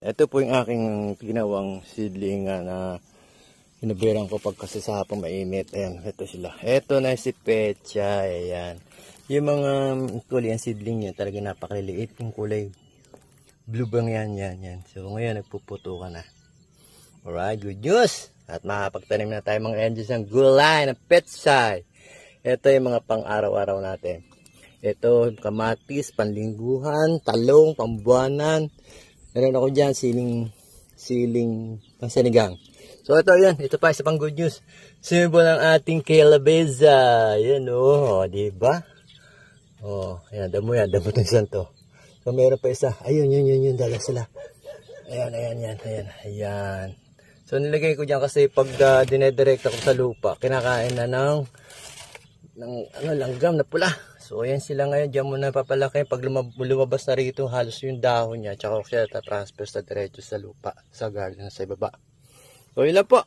Ito po yung aking ginawang seedling na hinabiran ko pag kasi sa hapong mainit. Ayan, ito sila. Ito na si Pecha. Ayan. Yung mga kulay ang seedling niya talaga napakaliliit. Yung kulay blue bang yan. So ngayon nagpuputo ka na. Alright, good news. At makapagtanim na tayo mga engines ng gulay na Pechay. Ito yung mga pang araw-araw natin. Ito, kamatis, panlingguhan, talong, pambuanan. Meron ako dyan, siling pansanigang. So ito yan, ito pa isa pang good news. Symbol ng ating kalabeza. Yan o, diba? O, ayan, damo itong isang to. So meron pa isa, ayun, yun, dala sila. Ayan. So nilagay ko dyan kasi pag dinedirekta ko sa lupa, kinakain na ng langgam na pula. So ayan sila ngayon, dyan muna papalaki. Pag lumabas na rito, halos yung dahon niya, tsaka ko siya transfer sa diretso sa lupa, sa garden sa ibaba. So yun lang po.